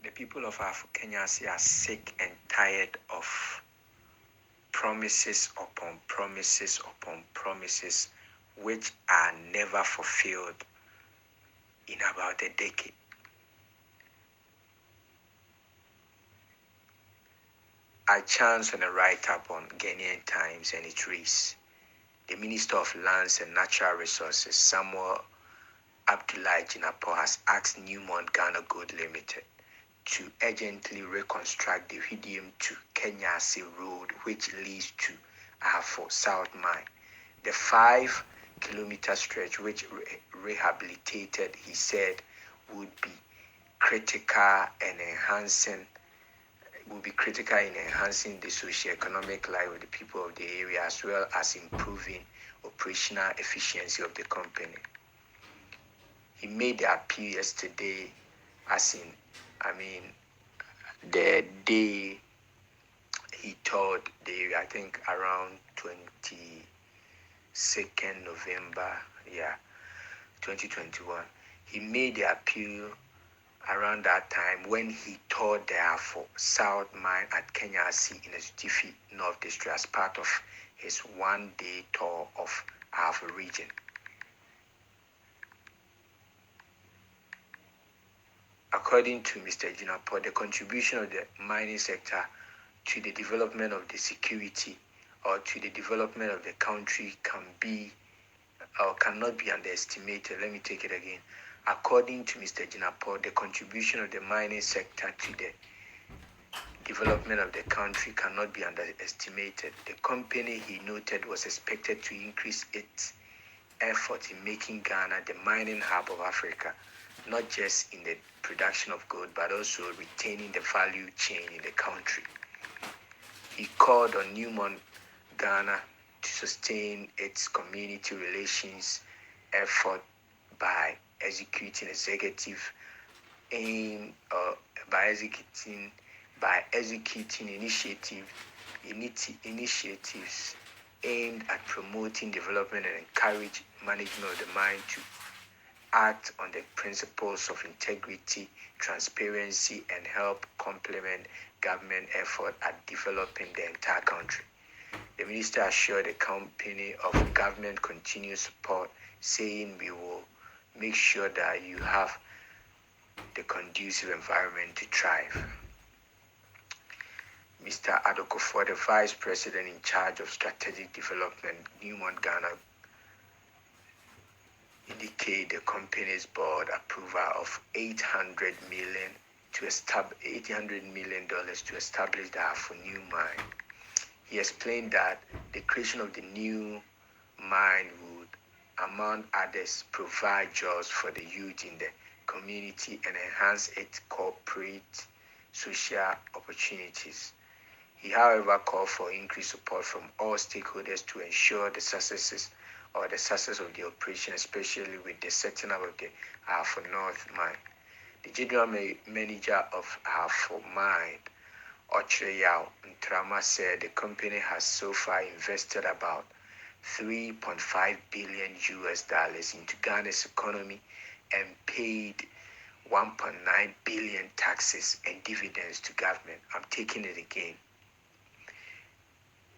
The people of Ahafo Kenyasi are sick and tired of promises upon promises upon promises which are never fulfilled in about a decade. I chanced on a write-up on Ghanaian Times, and it reads, the Minister of Lands and Natural Resources, Samuel Abdullahi Jinapor, has asked Newmont Ghana Gold Limited to urgently reconstruct the Hwidiem to Kenyasi Road, which leads to Ahafo South Mine. The 5-kilometer stretch, which rehabilitated, he said, would be critical in enhancing the socio-economic life of the people of the area, as well as improving operational efficiency of the company. He made the appeal yesterday, the day he toured the area, I think around 22nd November, 2021. He made the appeal around that time when he toured the Ahafo South Mine at Kenyasi in the Tifi North District as part of his one-day tour of Ahafo region. According to Mr. Jinapor, the contribution of the mining sector to the development of the security or to the development of the country cannot be underestimated. Let me take it again. According to Mr. Jinapor, the contribution of the mining sector to the development of the country cannot be underestimated. The company, he noted, was expected to increase its effort in making Ghana the mining hub of Africa, not just in the production of gold, but also retaining the value chain in the country. He called on Newmont Ghana to sustain its community relations effort by executing initiatives aimed at promoting development and encourage management of the mine to act on the principles of integrity, transparency, and help complement government effort at developing the entire country. The minister assured the company of government continued support, saying, we will make sure that you have the conducive environment to thrive. Mr. Adokofo, the Vice President in charge of strategic development, Newmont Ghana, indicate the company's board approval of $800 million to establish the Ahafo new mine. He explained that the creation of the new mine would, among others, provide jobs for the youth in the community and enhance its corporate social opportunities. He, however, called for increased support from all stakeholders to ensure the success of the operation, especially with the setting up of the Ahafo North Mine. The general manager of Ahafo Mine, Gov't, said the company has so far invested about $3.5 billion into Ghana's economy and paid 1.9 billion taxes and dividends to government. I'm taking it again.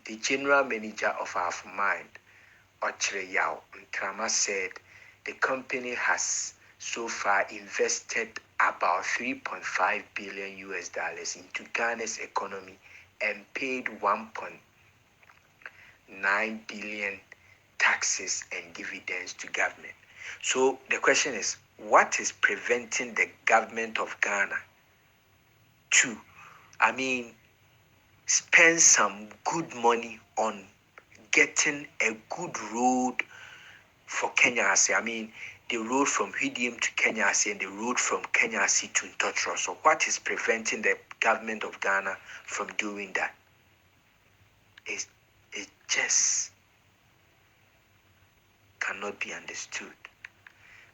The general manager of Ahafo Mine, Gov't, said the company has so far invested about $3.5 billion into Ghana's economy and paid 1.9 billion taxes and dividends to government. So the question is, what is preventing the government of Ghana to, spend some good money on getting a good road for Kenyasi? The road from Hwidiem to Kenyasi and the road from Kenyasi to Ntotroso. So what is preventing the government of Ghana from doing that? It just cannot be understood.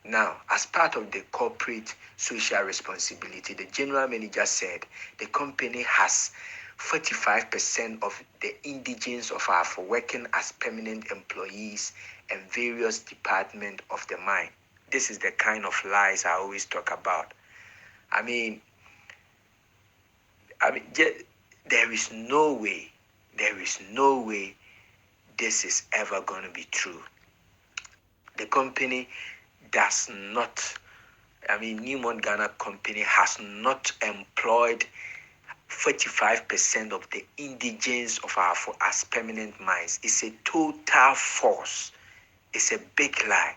Now, as part of the corporate social responsibility, the general manager said the company has 45% of the indigents of Ahafo working as permanent employees and various departments of the mine. This is the kind of lies I always talk about. there is no way this is ever going to be true. The company does not, Newmont Ghana company has not employed 45% of the indigents of Ahafo as permanent mines. It's a total force. It's a big lie.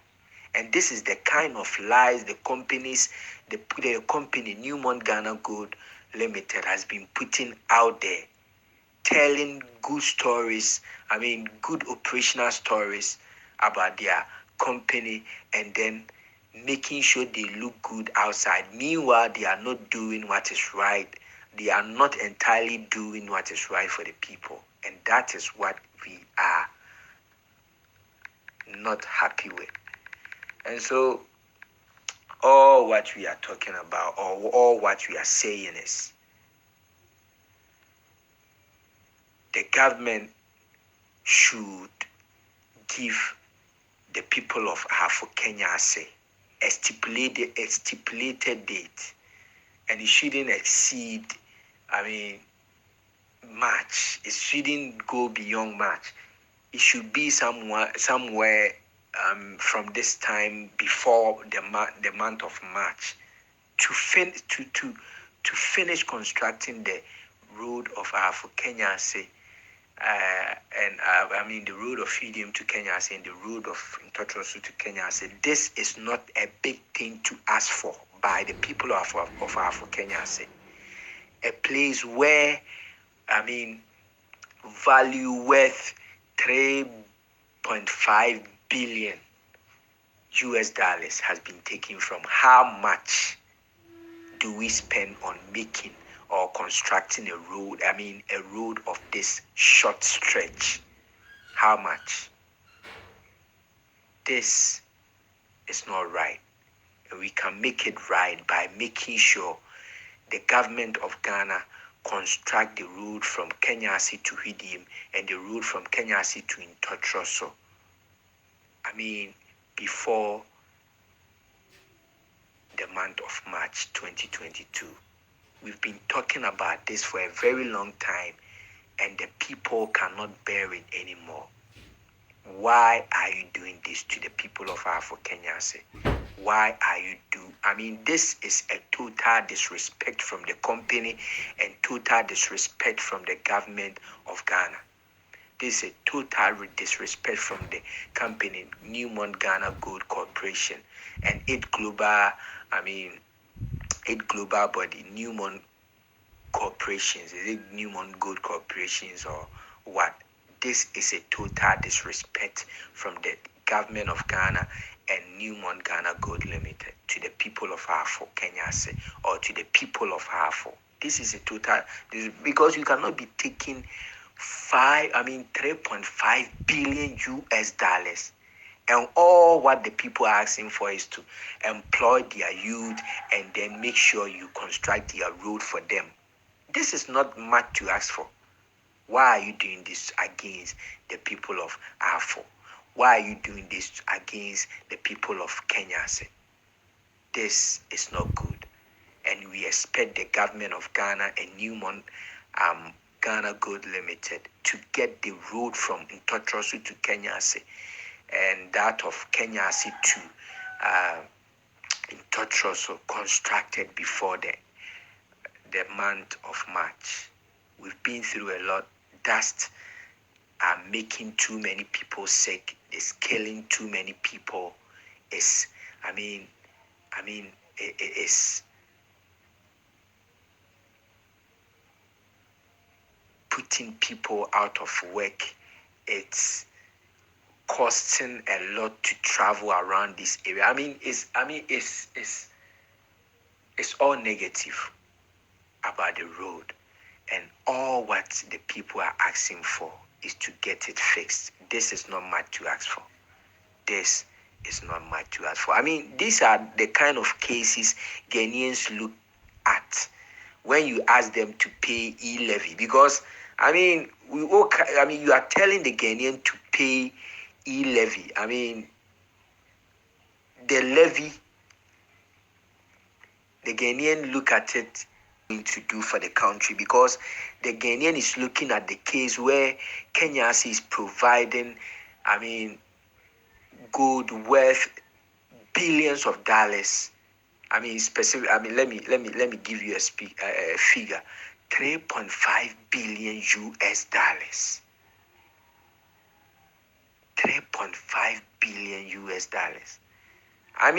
And this is the kind of lies the company, Newmont Ghana Gold Limited, has been putting out there, telling good stories, good operational stories about their company, and then making sure they look good outside. Meanwhile, they are not doing what is right. They are not entirely doing what is right for the people. And that is what we are not happy with. And so, all what we are talking about, or all what we are saying is, the government should give the people of Ahafo Kenyasi a stipulated date, and it shouldn't exceed, March. It shouldn't go beyond March. It should be somewhere from this time before the month of March to finish constructing the road of Ahafo Kenyasi, the road of Hwidiem to Kenyasi and the road of Ntotroso to Kenyasi. This is not a big thing to ask for by the people of Ahafo Kenyasi. A place where, value worth $3.5 billion US dollars has been taken from. How much do we spend on making or constructing a road of this short stretch? How much? This is not right. And we can make it right by making sure the government of Ghana construct the road from Kenyasi to Hwidiem and the road from Kenyasi to Ntotroso, before the month of March 2022. We've been talking about this for a very long time, and the people cannot bear it anymore. Why are you doing this to the people of Ahafo Kenyasi? Why are you this is a total disrespect from the company and total disrespect from the government of Ghana. This is a total disrespect from the company, Newmont Ghana Gold Corporation, and its global body, Newmont Corporations. Is it Newmont Gold Corporations or what? This is a total disrespect from the government of Ghana and Newmont Ghana Gold Limited to the people of Ahafo Kenyasi, or to the people of Ahafo. This is a total, because you cannot be taking 3.5 billion US dollars, and all what the people are asking for is to employ their youth and then make sure you construct their road for them. This is not much to ask for. Why are you doing this against the people of Ahafo? Why are you doing this against the people of Kenyasi? This is not good. And we expect the government of Ghana and Newmont Ghana Gold Limited to get the road from Ntotroso to Kenyasi and that of Kenyasi to Ntotroso constructed before the month of March. We've been through a lot. Dust are making too many people sick. It's killing too many people. It's putting people out of work. It's costing a lot to travel around this area. It's all negative about the road, and all what the people are asking for is to get it fixed. This is not much to ask for. This is not much to ask for. These are the kind of cases Ghanaians look at when you ask them to pay e-levy, because you are telling the Ghanaian to pay e-levy. The levy, the Ghanaian look at it to do for the country, because the Ghanaian is looking at the case where Kenyasi is providing, gold worth billions of dollars. Let me give you a figure: 3.5 billion US dollars. 3.5 billion US dollars. I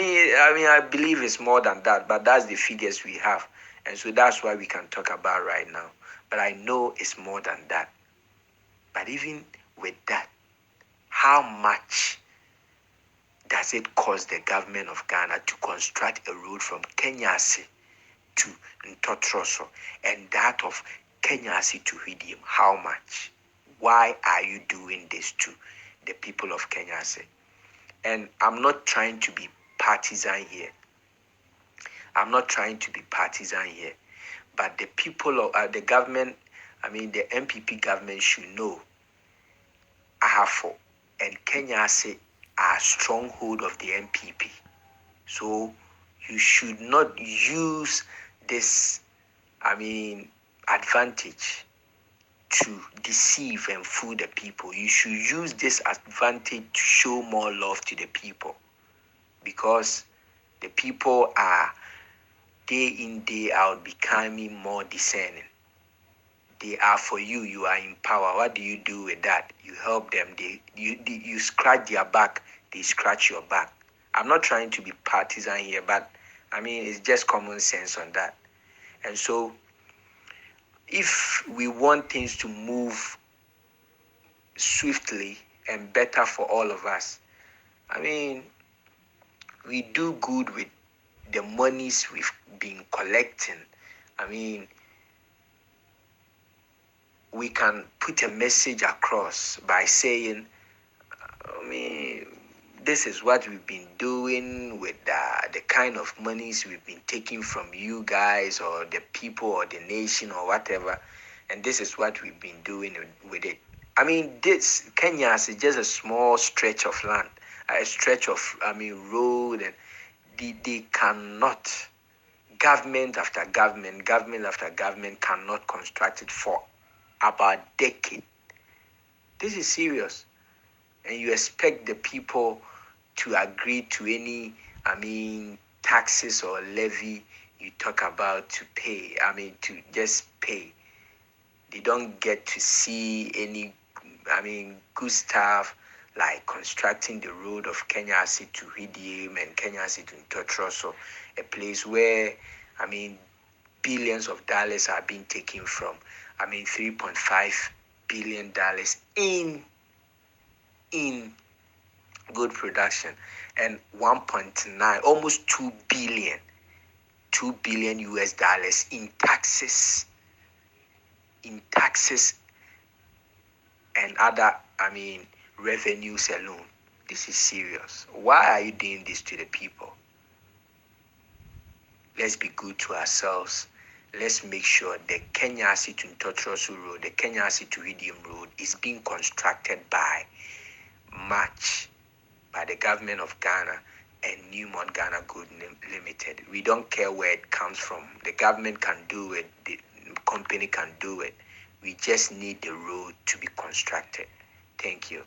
believe it's more than that, but that's the figures we have. And so that's why we can talk about right now. But I know it's more than that. But even with that, how much does it cost the government of Ghana to construct a road from Kenyasi to Ntotroso, and that of Kenyasi-Hwidiem? How much? Why are you doing this to the people of Kenyasi? And I'm not trying to be partisan here. But the people of the government, the MPP government should know Ahafo and Kenyasi are stronghold of the MPP. So you should not use this, advantage to deceive and fool the people. You should use this advantage to show more love to the people, because the people are day in, day out becoming more discerning. They are for you. You are in power. What do you do with that? You help them. You scratch their back. They scratch your back. I'm not trying to be partisan here, but it's just common sense on that. And so, if we want things to move swiftly and better for all of us, we do good with the monies we've been collecting. We can put a message across by saying, this is what we've been doing with the kind of monies we've been taking from you guys or the people or the nation or whatever, and this is what we've been doing with it. This Kenya is just a small stretch of land, a stretch of road, and they cannot, government after government cannot construct it for about a decade. This is serious. And you expect the people to agree to any, taxes or levy you talk about to pay, to just pay. They don't get to see any, good stuff like constructing the road of Kenyasi-Hwidiem and Kenyasi-Ntotroso, a place where, billions of dollars are being taken from. $3.5 billion in good production, and 1.9, almost 2 billion US dollars in taxes and other revenues alone. This is serious. Why are you doing this to the people? Let's be good to ourselves. Let's make sure the Kenyasi-Ntotroso road, the Kenyasi-Hwidiem road is being constructed by March by the government of Ghana and Newmont Ghana Gold Limited. We don't care where it comes from. The government can do it. The company can do it. We just need the road to be constructed. Thank you.